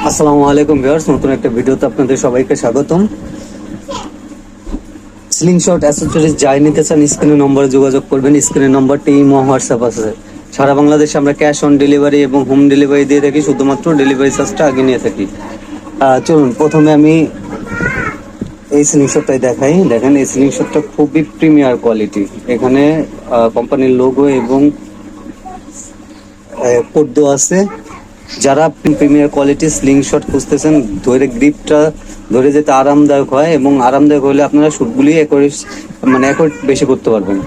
আসসালামু আলাইকুম ভিউয়ার্স, নতুন একটা ভিডিওতে আপনাদের সবাইকে স্বাগতম। স্লিংশট অ্যাসেসরিজ যাই নিতে চান স্ক্রিনের নম্বরে যোগাযোগ করবেন। স্ক্রিনের নম্বরটি ইমো, হোয়াটসঅ্যাপ আছে। সারা বাংলাদেশে আমরা ক্যাশ অন ডেলিভারি এবং হোম ডেলিভারি দিয়ে থাকি, শুধুমাত্র ডেলিভারি চার্জটা আগে নিয়ে থাকি। চলুন প্রথমে আমি এই স্লিংশটটাই দেখাই। দেখেন, এই স্লিংশটটা খুবই প্রিমিয়ার কোয়ালিটি। এখানে কোম্পানির লোগো এবং কোড দেওয়া আছে। যারা প্রিমিয়ার কোয়ালিটি স্লিংশট খুঁজতেছেন, ধরে গ্রিপটা ধরে যেতে আরামদায়ক হয় এবং আরামদায়ক হলে আপনারা শুটগুলি একট বেশি করতে পারবেন।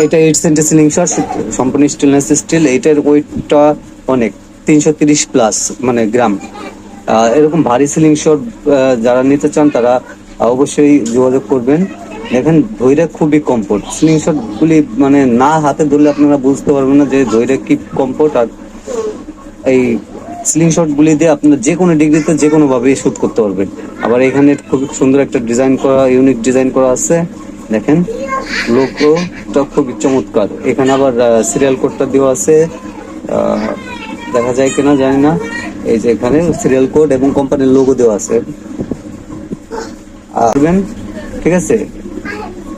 এটা 8 সেন্টি স্লিংশট, সম্পূর্ণ স্টেনলেস স্টিল। এইটার ওয়েটটা অনেক, 330+ গ্রাম। এরকম ভারী স্লিংশট যারা নিতে চান তারা অবশ্যই যোগাযোগ করবেন। দেখেন ধৈর্য খুবই কমফোর্ট। স্লিংশট গুলি না হাতে ধরলে আপনারা বুঝতে পারবেন না যে ধৈর্য কি কমফোর্ট। আর এই স্লিংশট গুলি দিয়ে আপনার যে কোনো ডিগ্রিতে যে কোনো ভাবে শুট করতে পারবেন। আবার এখানে খুব সুন্দর একটা ডিজাইন করা, ইউনিক ডিজাইন করা আছে। দেখেন লোগোটা খুবই চমৎকার। এখানে আবার সিরিয়াল কোডটা দেওয়া আছে, দেখা যায় কিনা জানি না। এই যে এখানে সিরিয়াল কোড এবং কোম্পানির লোগো দেওয়া আছে। ঠিক আছে,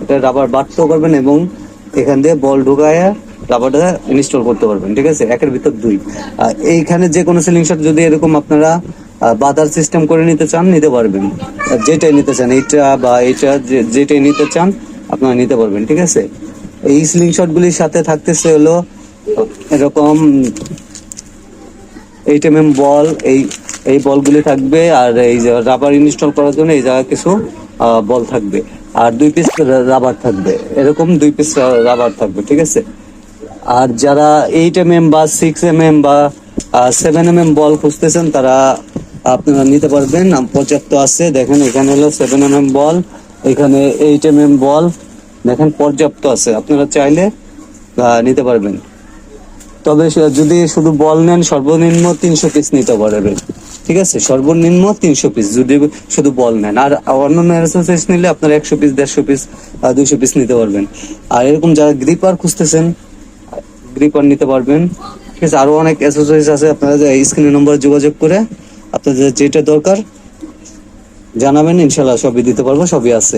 এটা রাবার বাটতেও পারবেন এবং এখান দিয়ে বল ঢুকায় রাবারটা ইনস্টল করতে পারবেন। ঠিক আছে, একের ভিতর দুই। এইখানে যে কোনো সিলিং শট যদি এরকম আপনারা বাধার সিস্টেম করে নিতে চান, নিতে পারবেন। যেটাই নিতে চান, এইটা বা এইটা, যেটাই নিতে চান আপনারা নিতে পারবেন। ঠিক আছে, এই সিলিং শট গুলির সাথে থাকতেছে হলো এরকম 8mm বল। এই বলগুলি থাকবে। আর এই যে রাবার ইনস্টল করার জন্য এই জায়গায় কিছু বল থাকবে। আর 2 পিস রাবার থাকবে, এরকম 2 পিস রাবার থাকবে। ঠিক আছে, আর যারা 8mm বা 6mm বা 7mm বল খুঁজতেছেন তারা আপনারা নিতে পারবেন, পর্যাপ্ত আছে। দেখেন এখানে হলো 7mm বল, এখানে 8mm বল। দেখেন পর্যাপ্ত আছে, আপনারা চাইলে নিতে পারবেন। তবে যদি শুধু বল নেন সর্বনিম্ন 300 পিস নিতে পারবেন। ঠিক আছে, সর্বনিম্ন 300 পিস যদি শুধু বল নেন। আর অন্যান্য অ্যাক্সেসরিজ নিলে আপনারা 100 পিস, 150 পিস, 200 পিস নিতে পারবেন। আর এরকম যারা গ্রিপার খুঁজতেছেন, গ্রিপার নিতে পারবেন। ঠিক আছে, আরো অনেক অ্যাক্সেসরিজ আছে। আপনারা স্ক্রিনের নম্বরে যোগাযোগ করে আপনাদের যেটা দরকার জানাবেন, ইনশাল্লাহ সবই দিতে পারবো, সবই আছে।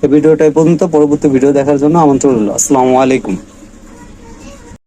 এই ভিডিওটা পর্যন্ত। পরবর্তী ভিডিও দেখার জন্য আমন্ত্রণ রইল। আসসালামু আলাইকুম।